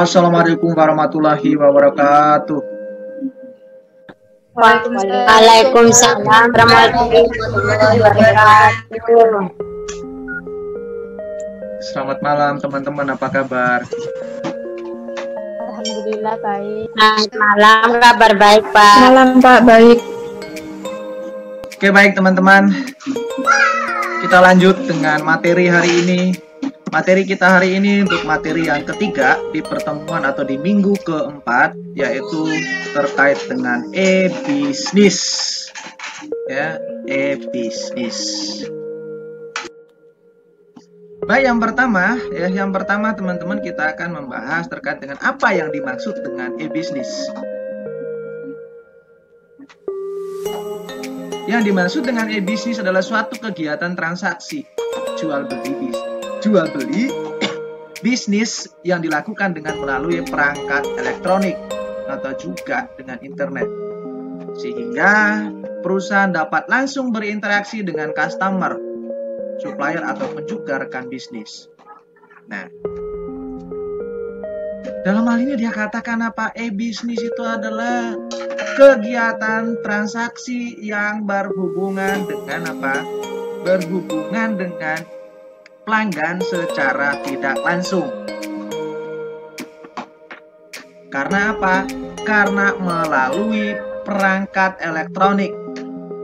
Assalamualaikum warahmatullahi wabarakatuh. Waalaikumsalam warahmatullahi wabarakatuh. Selamat malam teman-teman, apa kabar? Alhamdulillah baik. Selamat malam, kabar baik Pak. Malam Pak, baik. Oke, baik teman-teman. Kita lanjut dengan materi hari ini. Materi kita hari ini untuk materi yang ketiga di pertemuan atau di minggu keempat, yaitu terkait dengan e-bisnis. Ya, e-bisnis. Baik, yang pertama teman-teman kita akan membahas terkait dengan apa yang dimaksud dengan e-bisnis. Yang dimaksud dengan e-bisnis adalah suatu kegiatan transaksi jual beli bisnis yang dilakukan dengan melalui perangkat elektronik atau juga dengan internet, sehingga perusahaan dapat langsung berinteraksi dengan customer, supplier ataupun juga rekan bisnis. Nah, dalam hal ini dia katakan apa? E-bisnis itu adalah kegiatan transaksi yang berhubungan dengan apa? Berhubungan dengan pelanggan secara tidak langsung. Karena apa? Karena melalui perangkat elektronik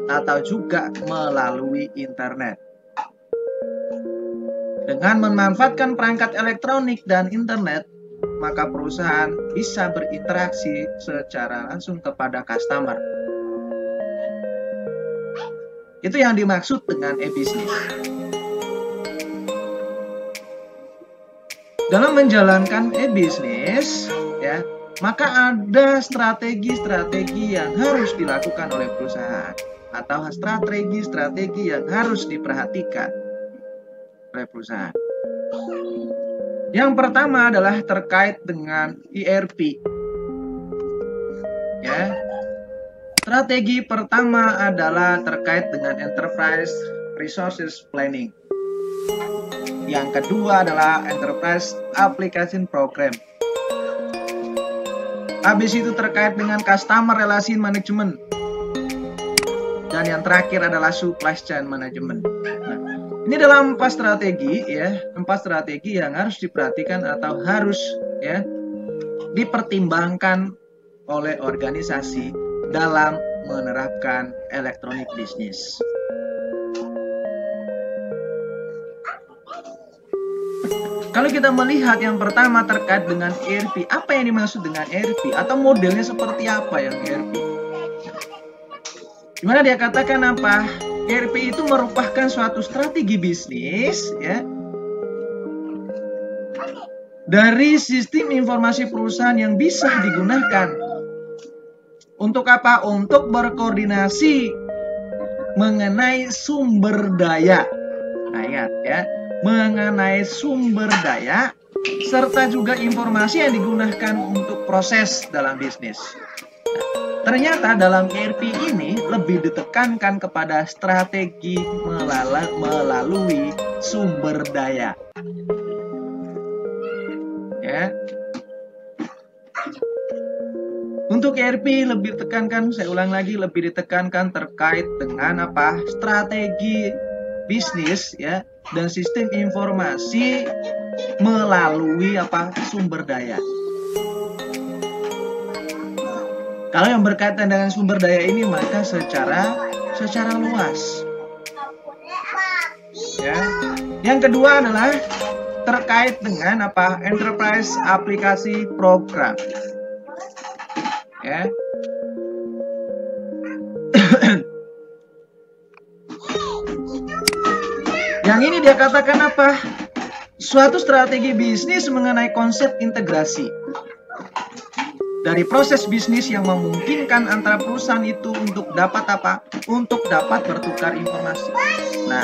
atau juga melalui internet. Dengan memanfaatkan perangkat elektronik dan internet, maka perusahaan bisa berinteraksi secara langsung kepada customer. Itu yang dimaksud dengan e-bisnis. Dalam menjalankan e-bisnis, ya, maka ada strategi-strategi yang harus dilakukan oleh perusahaan atau strategi-strategi yang harus diperhatikan oleh perusahaan. Yang pertama adalah terkait dengan ERP. Ya. Strategi pertama adalah terkait dengan Enterprise Resources Planning. Yang kedua adalah Enterprise Application Program. Habis itu terkait dengan Customer Relation Management. Dan yang terakhir adalah Supply Chain Management. Nah, ini adalah 4 strategi, ya, 4 strategi yang harus diperhatikan atau harus, ya, dipertimbangkan oleh organisasi dalam menerapkan electronic business. Kalau kita melihat yang pertama terkait dengan ERP, apa yang dimaksud dengan ERP atau modelnya seperti apa yang ERP? Dimana dia katakan apa? ERP itu merupakan suatu strategi bisnis, ya, dari sistem informasi perusahaan yang bisa digunakan untuk apa? Untuk berkoordinasi mengenai sumber daya. Nah, ingat ya, mengenai sumber daya serta juga informasi yang digunakan untuk proses dalam bisnis. Ternyata dalam ERP ini lebih ditekankan kepada strategi melalui sumber daya. Ya. Untuk ERP lebih ditekankan, saya ulang lagi, lebih ditekankan terkait dengan apa? Strategi bisnis, ya, dan sistem informasi melalui apa? Sumber daya. Kalau yang berkaitan dengan sumber daya ini maka secara luas. Ya. Yang kedua adalah terkait dengan apa? Enterprise Aplikasi Program. Ya. Yang ini dia katakan apa? Suatu strategi bisnis mengenai konsep integrasi dari proses bisnis yang memungkinkan antara perusahaan itu untuk dapat apa? Untuk dapat bertukar informasi. Nah,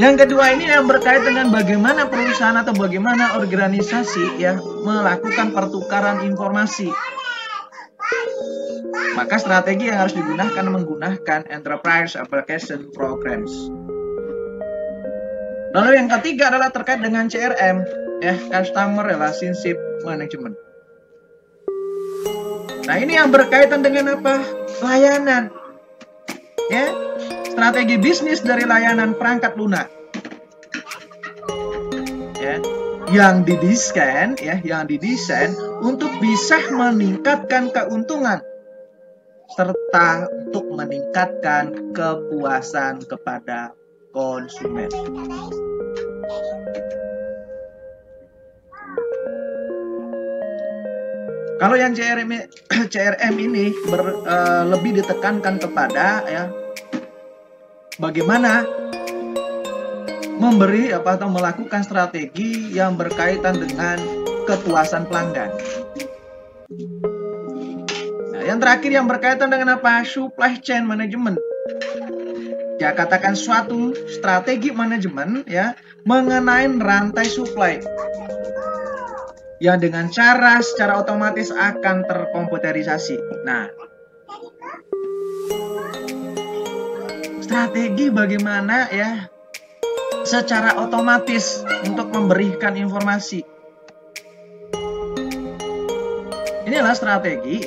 yang kedua ini yang berkait dengan bagaimana perusahaan atau bagaimana organisasi ya melakukan pertukaran informasi. Maka strategi yang harus digunakan menggunakan Enterprise Application Programs. Lalu yang ketiga adalah terkait dengan CRM. customer relationship management. Nah, ini yang berkaitan dengan apa? Layanan. Ya, strategi bisnis dari layanan perangkat lunak. Ya, yang didesain untuk bisa meningkatkan keuntungan serta untuk meningkatkan kepuasan kepada konsumen. Kalau yang CRM ini lebih ditekankan kepada bagaimana memberi atau melakukan strategi yang berkaitan dengan kepuasan pelanggan. Nah, yang terakhir yang berkaitan dengan apa? Supply chain management. Ya, katakan suatu strategi manajemen mengenai rantai supply yang dengan secara otomatis akan terkomputerisasi. Nah, strategi bagaimana secara otomatis untuk memberikan informasi. Inilah strategi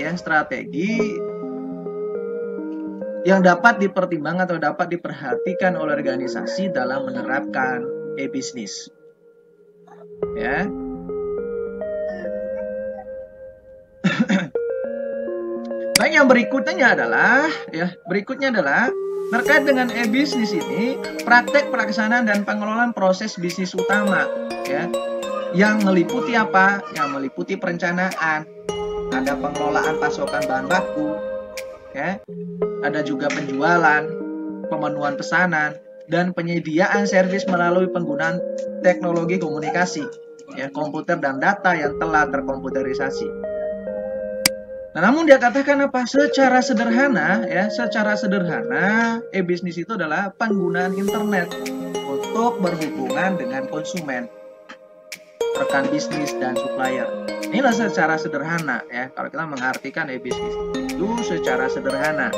yang dapat dipertimbangkan atau dapat diperhatikan oleh organisasi dalam menerapkan e-bisnis. Ya. Baik, yang berikutnya adalah terkait dengan e-bisnis ini, praktek pelaksanaan dan pengelolaan proses bisnis utama, yang meliputi apa? Yang meliputi perencanaan, ada pengelolaan pasokan bahan baku, ada juga penjualan, pemenuhan pesanan, dan penyediaan servis melalui penggunaan teknologi komunikasi, komputer dan data yang telah terkomputerisasi. Nah, namun dia katakan apa? Secara sederhana, e-bisnis itu adalah penggunaan internet untuk berhubungan dengan konsumen, rekan bisnis dan supplier. Inilah secara sederhana kalau kita mengartikan e-bisnis itu secara sederhana.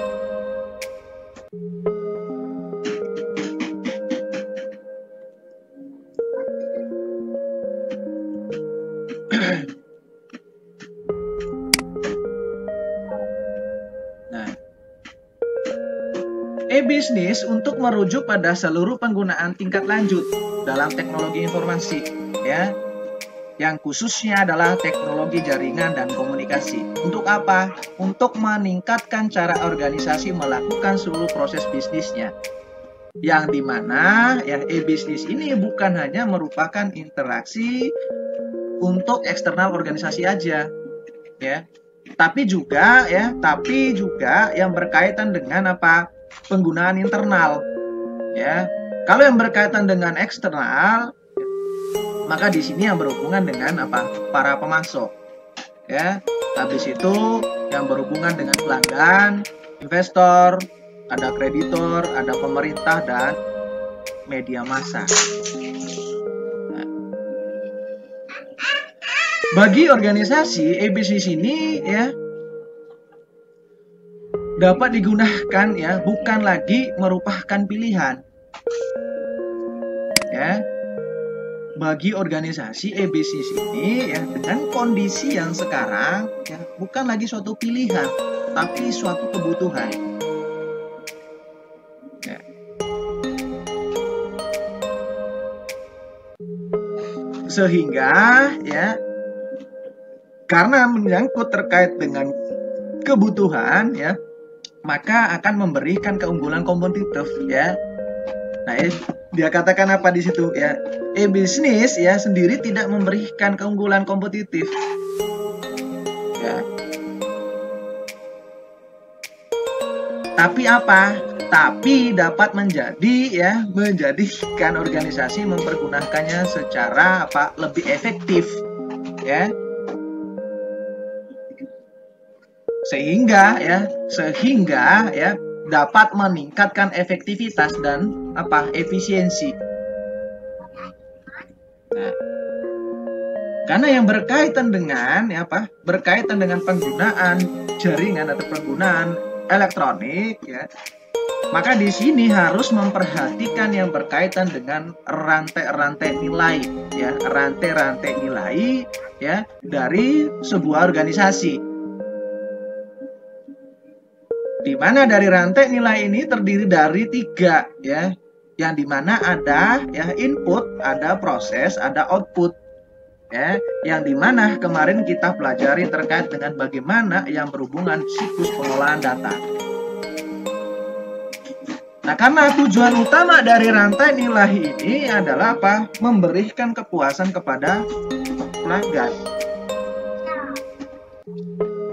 E-bisnis untuk merujuk pada seluruh penggunaan tingkat lanjut dalam teknologi informasi, yang khususnya adalah teknologi jaringan dan komunikasi. Untuk apa? Untuk meningkatkan cara organisasi melakukan seluruh proses bisnisnya. Yang dimana e-bisnis ini bukan hanya merupakan interaksi untuk eksternal organisasi aja, tapi juga yang berkaitan dengan apa? Penggunaan internal. Kalau yang berkaitan dengan eksternal, maka di sini yang berhubungan dengan apa? Para pemasok. Habis itu yang berhubungan dengan pelanggan, investor, ada kreditor, ada pemerintah dan media massa. Bagi organisasi, e-bisnis ini dapat digunakan bukan lagi merupakan pilihan. Bagi organisasi, e-bisnis ini dengan kondisi yang sekarang bukan lagi suatu pilihan, tapi suatu kebutuhan. Sehingga karena menyangkut terkait dengan kebutuhan maka akan memberikan keunggulan kompetitif. Nah, dia katakan apa di situ e-bisnis sendiri tidak memberikan keunggulan kompetitif. Tapi apa? Tapi dapat menjadikan organisasi mempergunakannya secara lebih efektif, sehingga dapat meningkatkan efektivitas dan efisiensi. Nah, karena yang berkaitan dengan penggunaan jaringan atau penggunaan elektronik Maka di sini harus memperhatikan yang berkaitan dengan rantai-rantai nilai, ya, rantai-rantai nilai, ya, dari sebuah organisasi. Di mana dari rantai nilai ini terdiri dari 3, ya, yang dimana ada, ya, input, ada proses, ada output, ya, yang dimana kemarin kita pelajari terkait dengan bagaimana yang berhubungan siklus pengolahan data. Nah, karena tujuan utama dari rantai nilai ini adalah apa? Memberikan kepuasan kepada pelanggan.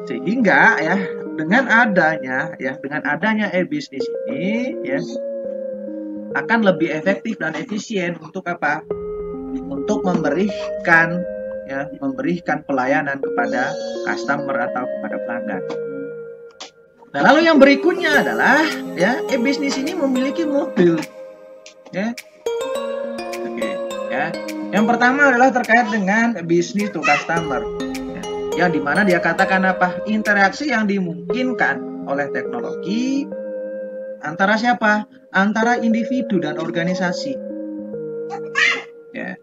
Sehingga, ya, dengan adanya e-bisnis ini, ya, akan lebih efektif dan efisien untuk apa? Untuk memberikan pelayanan kepada customer atau kepada pelanggan. Nah, lalu yang berikutnya adalah, ya, e-bisnis ini memiliki model, ya. Oke, ya. Yang pertama adalah terkait dengan business to customer, ya, yang dimana dia katakan apa? Interaksi yang dimungkinkan oleh teknologi antara siapa? Antara individu dan organisasi, ya.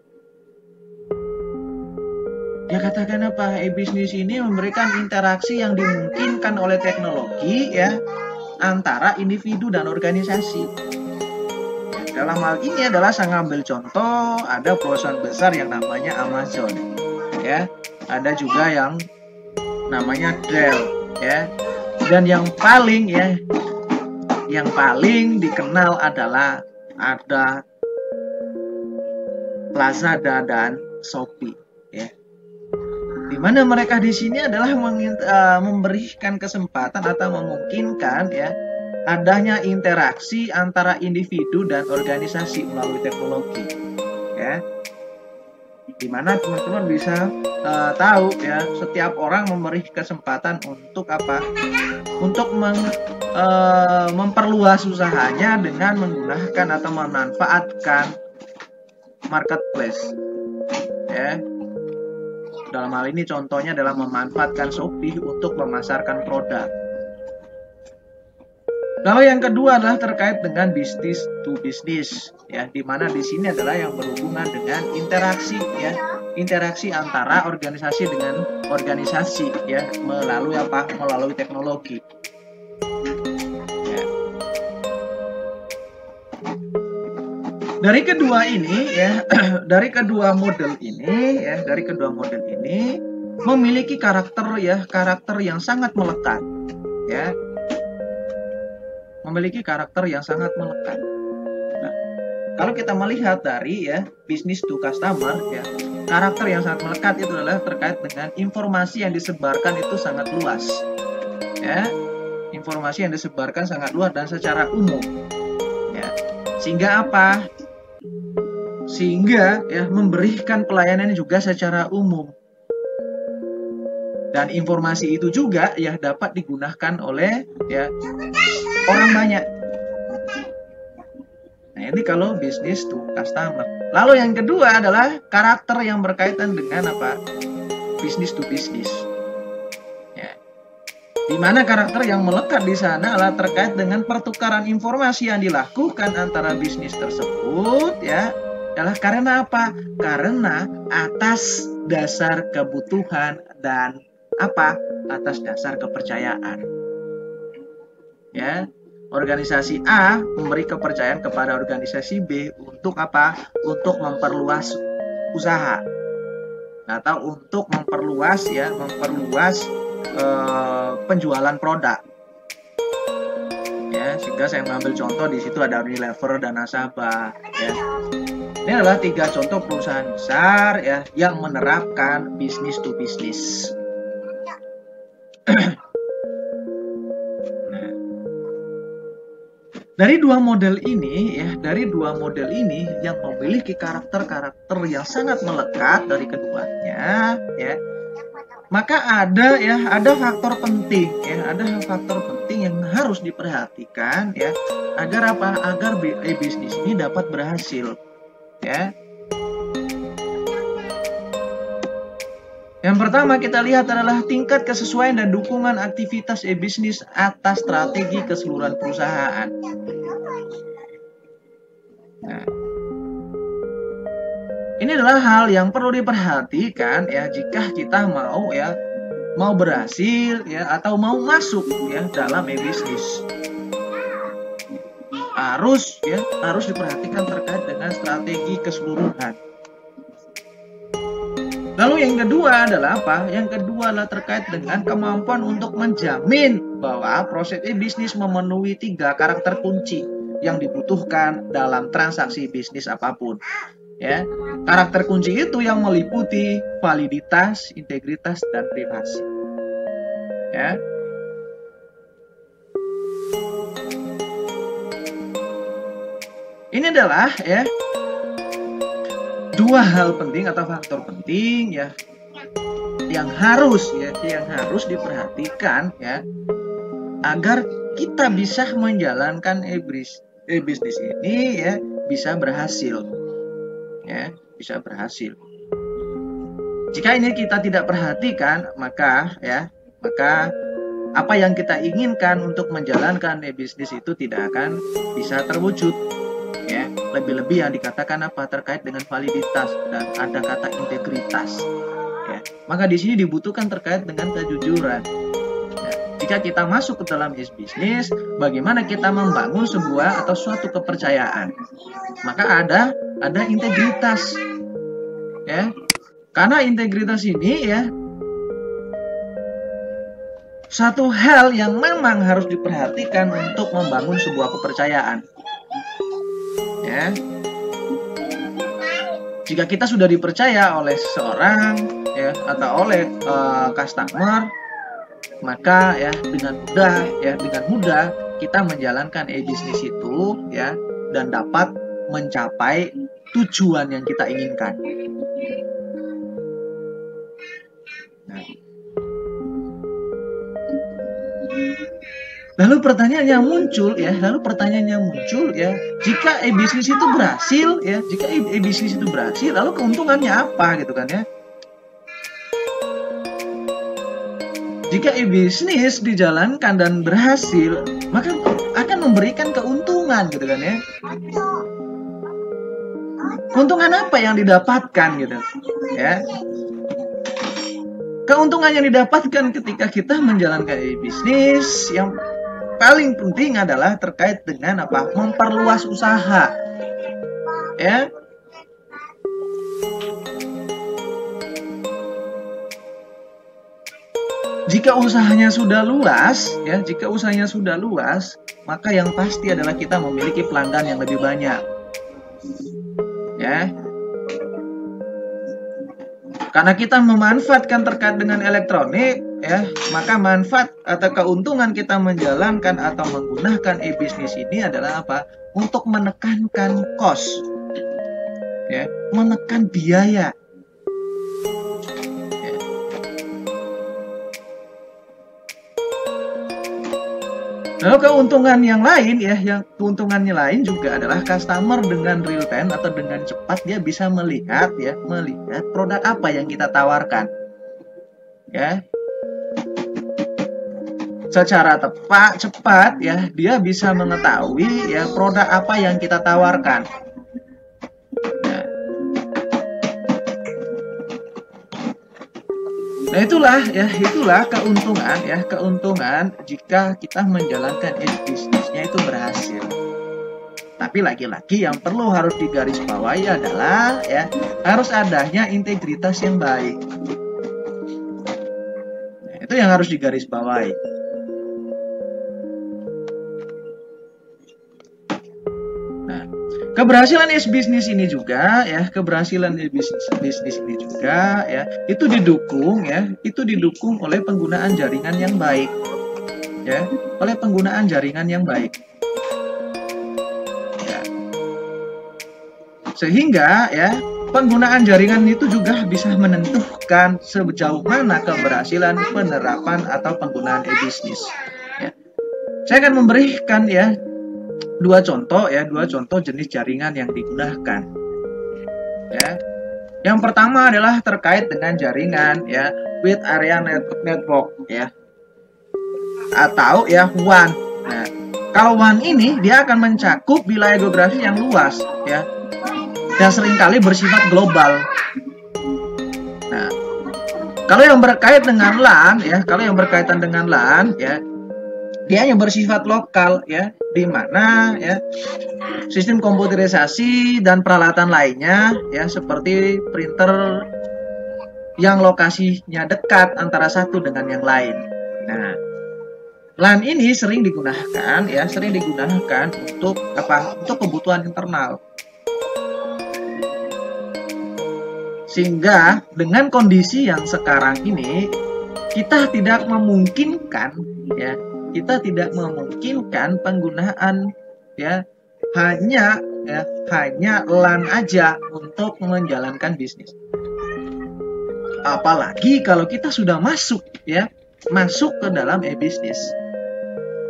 Dia katakan apa? E-bisnis ini memberikan interaksi yang dimungkinkan oleh teknologi, ya, antara individu dan organisasi. Dalam hal ini adalah saya ngambil contoh, ada perusahaan besar yang namanya Amazon, ya. Ada juga yang namanya Dell, ya. Dan yang paling dikenal adalah ada Lazada dan Shopee, ya. Di mana mereka di sini adalah memberikan kesempatan atau memungkinkan, ya, adanya interaksi antara individu dan organisasi melalui teknologi, ya. Di mana teman-teman bisa tahu, ya, setiap orang memberi kesempatan untuk apa? Untuk memperluas usahanya dengan menggunakan atau memanfaatkan marketplace, ya. Dalam hal ini contohnya adalah memanfaatkan Shopee untuk memasarkan produk. Lalu yang kedua adalah terkait dengan business to business, ya, di mana di sini adalah yang berhubungan dengan interaksi, ya, interaksi antara organisasi dengan organisasi, ya, melalui apa? Melalui teknologi. Ya. Dari kedua ini, ya, dari kedua model ini memiliki karakter, ya, karakter yang sangat melekat, ya. Memiliki karakter yang sangat melekat. Nah, kalau kita melihat dari, ya, business to customer, ya, karakter yang sangat melekat itu adalah terkait dengan informasi yang disebarkan itu sangat luas, ya. Informasi yang disebarkan sangat luas dan secara umum, ya. Sehingga apa? Sehingga, ya, memberikan pelayanan juga secara umum. Dan informasi itu juga, ya, dapat digunakan oleh, ya, orang banyak. Nah, ini kalau business to customer. Lalu yang kedua adalah karakter yang berkaitan dengan apa? Business to business. Ya. Di mana karakter yang melekat di sana adalah terkait dengan pertukaran informasi yang dilakukan antara bisnis tersebut, ya. Adalah karena apa? Karena atas dasar kebutuhan dan apa? Atas dasar kepercayaan. Ya, organisasi A memberi kepercayaan kepada organisasi B untuk apa? Untuk memperluas usaha atau untuk memperluas, ya, penjualan produk. Ya, sehingga saya mengambil contoh di situ ada Unilever dan Nasabah, ya. Ini adalah 3 contoh perusahaan besar, ya, yang menerapkan business to business. Nah, dari dua model ini, ya, yang memiliki karakter-karakter yang sangat melekat dari keduanya, ya, maka ada faktor penting, ya, ada faktor penting yang harus diperhatikan, ya, agar apa? Agar bisnis ini dapat berhasil. Ya. Yang pertama kita lihat adalah tingkat kesesuaian dan dukungan aktivitas e-bisnis atas strategi keseluruhan perusahaan. Ini adalah hal yang perlu diperhatikan ya jika kita mau berhasil ya atau mau masuk ya dalam e-bisnis. Harus diperhatikan terkait dengan strategi keseluruhan. Lalu yang kedua adalah apa? Yang kedua adalah terkait dengan kemampuan untuk menjamin bahwa proses e-bisnis memenuhi 3 karakter kunci yang dibutuhkan dalam transaksi bisnis apapun. Ya, karakter kunci itu yang meliputi validitas, integritas, dan privasi. Ya. Ini adalah ya 2 hal penting atau faktor penting ya yang harus diperhatikan ya agar kita bisa menjalankan e-bisnis ini ya bisa berhasil. Ya, bisa berhasil. Jika ini kita tidak perhatikan, maka apa yang kita inginkan untuk menjalankan e-bisnis itu tidak akan bisa terwujud. Ya, lebih-lebih yang dikatakan apa terkait dengan validitas dan ada kata integritas. Ya, maka di sini dibutuhkan terkait dengan kejujuran. Ya, jika kita masuk ke dalam e-bisnis, bagaimana kita membangun sebuah atau suatu kepercayaan? Maka ada integritas. Ya. Karena integritas ini ya satu hal yang memang harus diperhatikan untuk membangun sebuah kepercayaan. Ya. Jika kita sudah dipercaya oleh seseorang ya atau oleh customer, maka ya dengan mudah kita menjalankan e-bisnis itu ya dan dapat mencapai tujuan yang kita inginkan. Nah. Lalu pertanyaannya muncul ya, jika e-bisnis itu berhasil, lalu keuntungannya apa gitu kan ya? Jika e-bisnis dijalankan dan berhasil, maka akan memberikan keuntungan gitu kan ya. Keuntungan apa yang didapatkan gitu ya? Keuntungan yang didapatkan ketika kita menjalankan e-bisnis yang paling penting adalah terkait dengan apa? Memperluas usaha. Ya. Jika usahanya sudah luas, maka yang pasti adalah kita memiliki pelanggan yang lebih banyak. Ya. Karena kita memanfaatkan terkait dengan elektronik, ya, maka manfaat atau keuntungan kita menjalankan atau menggunakan e-bisnis ini adalah apa? Untuk menekankan cost, ya, menekan biaya. Ya. Lalu keuntungan yang lain, ya, keuntungannya lain juga adalah customer dengan real time atau dengan cepat dia bisa melihat produk apa yang kita tawarkan, ya. Secara cepat ya dia bisa mengetahui ya produk apa yang kita tawarkan. Ya. Nah itulah keuntungan jika kita menjalankan bisnisnya itu berhasil. Tapi lagi-lagi yang harus digarisbawahi adalah ya harus adanya integritas yang baik. Nah, itu yang harus digarisbawahi. Keberhasilan bisnis ini juga ya, itu didukung oleh penggunaan jaringan yang baik. Ya, oleh penggunaan jaringan yang baik. Ya. Sehingga ya, penggunaan jaringan itu juga bisa menentukan sejauh mana keberhasilan penerapan atau penggunaan e-bisnis. Ya. Saya akan memberikan ya dua contoh jenis jaringan yang digunakan. Ya. Yang pertama adalah terkait dengan jaringan ya with area network ya. Atau ya WAN. Nah, kalau WAN ini dia akan mencakup wilayah geografi yang luas ya. yang seringkali bersifat global. Nah, kalau yang berkait dengan LAN ya, kalau yang berkaitan dengan LAN ya, dia yang bersifat lokal ya, di mana ya sistem komputerisasi dan peralatan lainnya ya seperti printer yang lokasinya dekat antara satu dengan yang lain. Nah, LAN ini sering digunakan ya, untuk apa? Untuk kebutuhan internal. Sehingga dengan kondisi yang sekarang ini kita tidak memungkinkan penggunaan ya hanya LAN aja untuk menjalankan bisnis. Apalagi kalau kita sudah masuk ke dalam e-bisnis.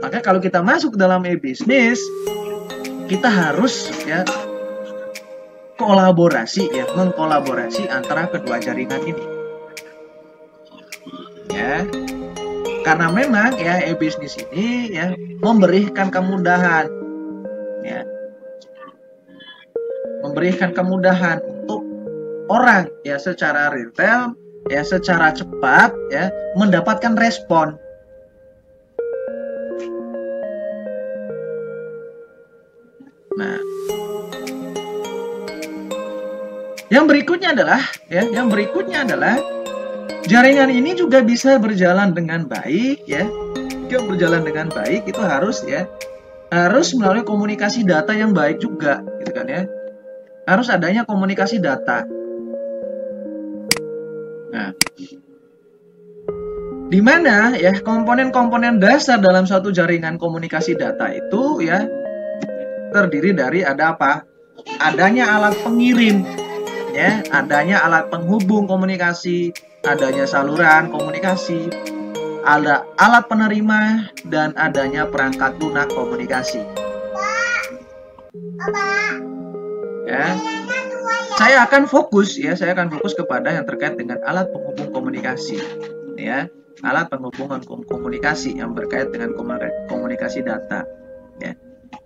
Maka kalau kita masuk ke dalam e-bisnis, kita harus mengkolaborasi antara kedua jaringan ini. Ya. Karena memang e-bisnis ini memberikan kemudahan. Ya. Memberikan kemudahan untuk orang secara retail secara cepat mendapatkan respon. Nah, yang berikutnya adalah jaringan ini juga bisa berjalan dengan baik itu harus melalui komunikasi data yang baik juga, gitu kan ya. Harus adanya komunikasi data. Nah, di mana komponen-komponen dasar dalam suatu jaringan komunikasi data itu terdiri dari adanya alat pengirim, adanya alat penghubung komunikasi, adanya saluran komunikasi, ada alat penerima, dan adanya perangkat lunak komunikasi. Saya akan fokus kepada yang terkait dengan alat penghubung komunikasi, alat penghubungan komunikasi yang berkait dengan komunikasi data.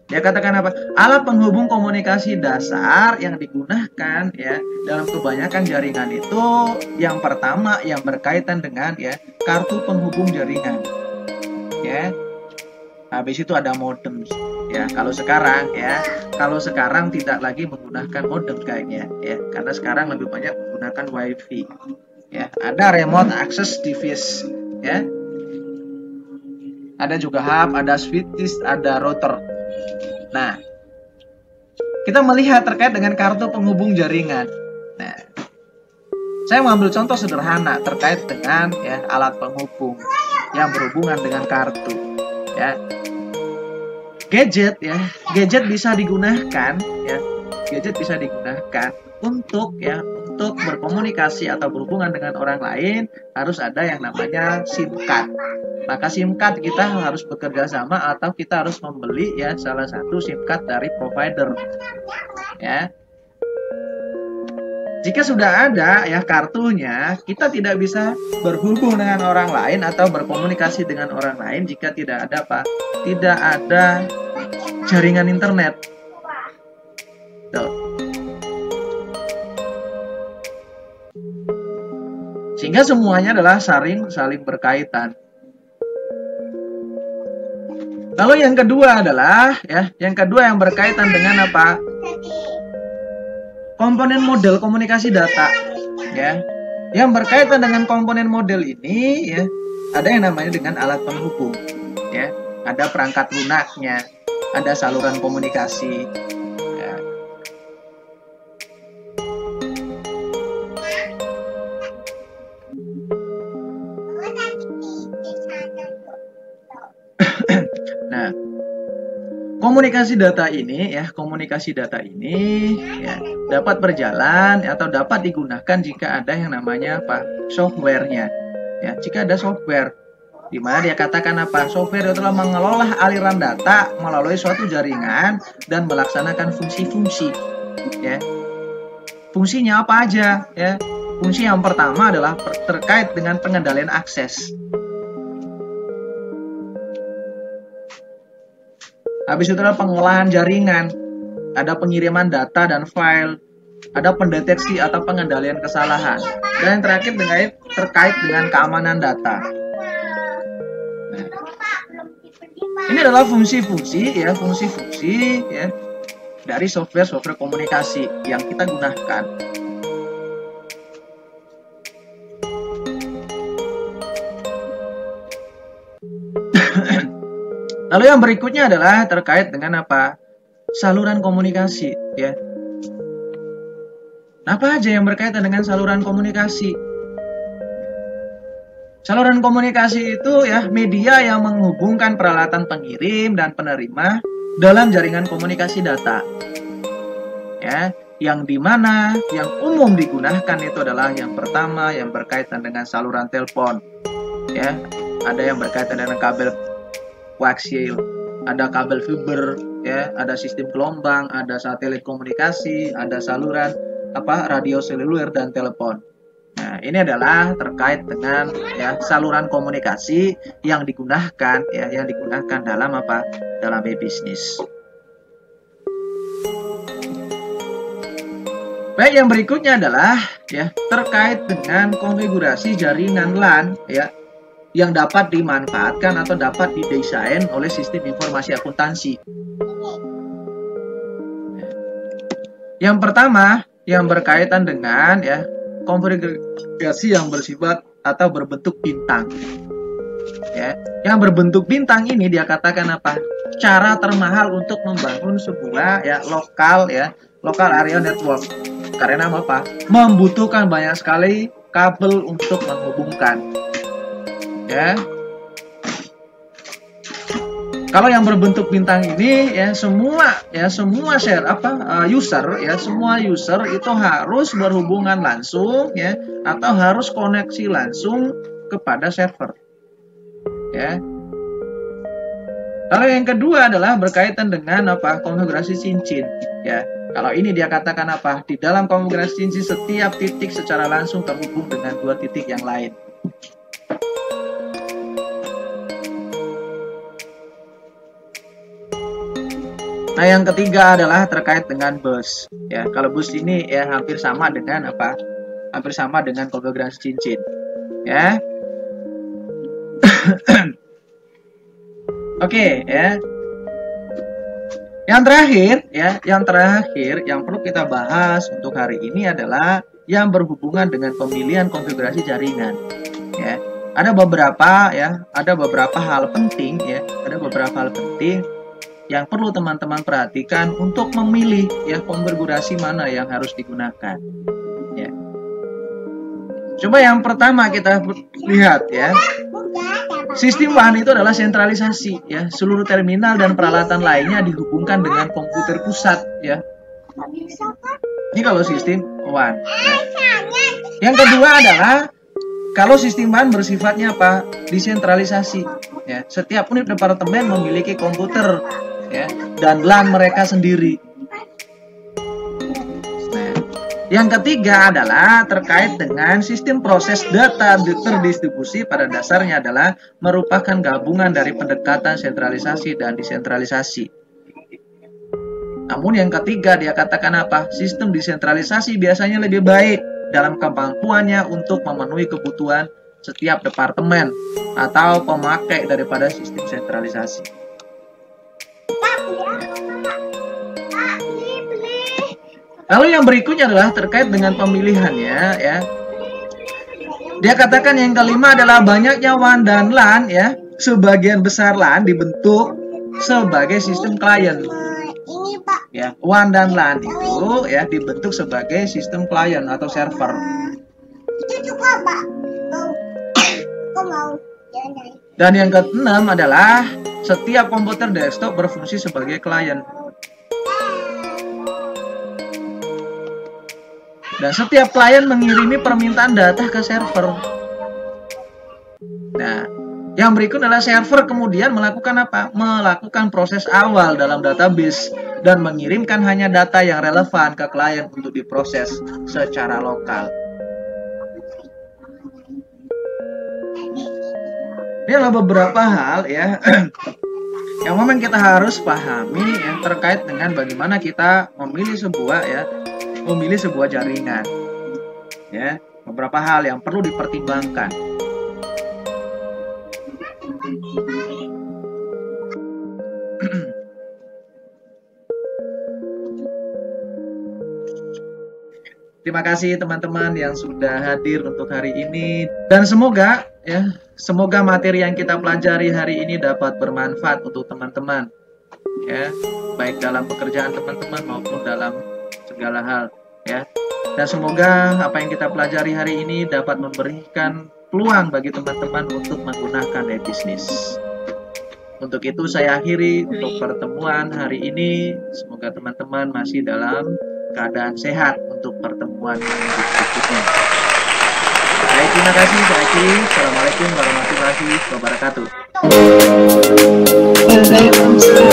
Dia katakan apa? Alat penghubung komunikasi dasar yang digunakan dalam kebanyakan jaringan itu yang pertama yang berkaitan dengan kartu penghubung jaringan. Habis itu ada modem. Kalau sekarang tidak lagi menggunakan modem kayaknya karena sekarang lebih banyak menggunakan WiFi. Ada remote access device Ada juga hub, ada switch, ada router. Nah, kita melihat terkait dengan kartu penghubung jaringan. Nah, saya mengambil contoh sederhana terkait dengan alat penghubung yang berhubungan dengan kartu. Gadget bisa digunakan untuk berkomunikasi atau berhubungan dengan orang lain. Harus ada yang namanya SIM card. Maka SIM card kita harus bekerja sama atau kita harus membeli salah satu SIM card dari provider. Jika sudah ada kartunya, kita tidak bisa berhubung dengan orang lain atau berkomunikasi dengan orang lain jika tidak ada jaringan internet. Tuh. Sehingga semuanya adalah saling berkaitan. Lalu yang kedua adalah yang berkaitan dengan apa? Komponen model komunikasi data. Yang berkaitan dengan komponen model ini ada yang namanya dengan alat penghubung. Ada perangkat lunaknya, ada saluran komunikasi. Nah, komunikasi data ini dapat berjalan atau dapat digunakan jika ada yang namanya software-nya. Jika ada software di mana dia katakan software itu adalah mengelola aliran data melalui suatu jaringan dan melaksanakan fungsi-fungsi. Fungsinya apa aja? Fungsi yang pertama adalah terkait dengan pengendalian akses. Habis itu adalah pengolahan jaringan, ada pengiriman data dan file, ada pendeteksi atau pengendalian kesalahan. Dan yang terakhir terkait dengan keamanan data. Ini adalah fungsi-fungsi ya, dari software komunikasi yang kita gunakan. Lalu yang berikutnya adalah terkait dengan apa? Saluran komunikasi ya. Apa aja yang berkaitan dengan saluran komunikasi? Saluran komunikasi itu ya media yang menghubungkan peralatan pengirim dan penerima dalam jaringan komunikasi data. Ya, yang dimana yang umum digunakan itu adalah yang pertama yang berkaitan dengan saluran telepon. Ya, ada yang berkaitan dengan kabel koaksial, ada kabel fiber, ya, ada sistem gelombang, ada satelit komunikasi, ada saluran radio seluler dan telepon. Nah, ini adalah terkait dengan ya saluran komunikasi yang digunakan dalam dalam bisnis. Baik, yang berikutnya adalah ya terkait dengan konfigurasi jaringan LAN ya yang dapat dimanfaatkan atau dapat didesain oleh sistem informasi akuntansi. Yang pertama yang berkaitan dengan ya konfigurasi yang bersifat atau berbentuk bintang. Ya, yang berbentuk bintang ini dia katakan apa? Cara termahal untuk membangun sebuah lokal area network. Karena apa? Membutuhkan banyak sekali kabel untuk menghubungkan. Ya. Kalau yang berbentuk bintang ini semua user itu harus berhubungan langsung ya atau harus koneksi langsung kepada server. Ya. Lalu yang kedua adalah berkaitan dengan konfigurasi cincin ya. Kalau ini dia katakan di dalam konfigurasi cincin setiap titik secara langsung terhubung dengan dua titik yang lain. Nah, yang ketiga adalah terkait dengan bus. Ya, kalau bus ini ya hampir sama dengan Hampir sama dengan konfigurasi cincin. Ya. Oke, ya. Yang terakhir yang perlu kita bahas untuk hari ini adalah yang berhubungan dengan pemilihan konfigurasi jaringan. Ya. Ada beberapa hal penting yang perlu teman-teman perhatikan untuk memilih konfigurasi mana yang harus digunakan. Ya. Coba yang pertama kita lihat ya. Sistem WAN itu adalah sentralisasi ya. Seluruh terminal dan peralatan lainnya dihubungkan dengan komputer pusat ya. Ini kalau sistem WAN. Ya. Yang kedua adalah kalau sistem WAN bersifatnya desentralisasi ya. Setiap unit departemen memiliki komputer ya, dan LAN mereka sendiri. Nah, yang ketiga adalah terkait dengan sistem proses data terdistribusi pada dasarnya adalah merupakan gabungan dari pendekatan sentralisasi dan desentralisasi. Namun yang ketiga dia katakan sistem desentralisasi biasanya lebih baik dalam kemampuannya untuk memenuhi kebutuhan setiap departemen atau pemakai daripada sistem sentralisasi. Lalu yang berikutnya adalah terkait dengan pemilihannya ya. Dia katakan yang kelima adalah banyaknya WAN dan LAN ya. Sebagian besar LAN dibentuk sebagai sistem klien. Ya, WAN dan LAN itu ya dibentuk sebagai sistem klien atau server. Dan yang keenam adalah setiap komputer desktop berfungsi sebagai klien. Dan setiap klien mengirimi permintaan data ke server. Nah, yang berikut adalah server kemudian melakukan Melakukan proses awal dalam database dan mengirimkan hanya data yang relevan ke klien untuk diproses secara lokal. Ini adalah beberapa hal ya yang memang kita harus pahami terkait dengan bagaimana kita memilih sebuah memilih sebuah jaringan. Ya, beberapa hal yang perlu dipertimbangkan. Terima kasih teman-teman yang sudah hadir untuk hari ini, dan semoga materi yang kita pelajari hari ini dapat bermanfaat untuk teman-teman, ya, baik dalam pekerjaan teman-teman maupun dalam segala hal, ya. Dan semoga apa yang kita pelajari hari ini dapat memberikan peluang bagi teman-teman untuk menggunakan e-bisnis. Untuk itu saya akhiri untuk pertemuan hari ini. Semoga teman-teman masih dalam keadaan sehat untuk pertemuan berikutnya. Baik, terima kasih. Saya akhiri. Assalamualaikum warahmatullahi wabarakatuh. Waalaikumsalam.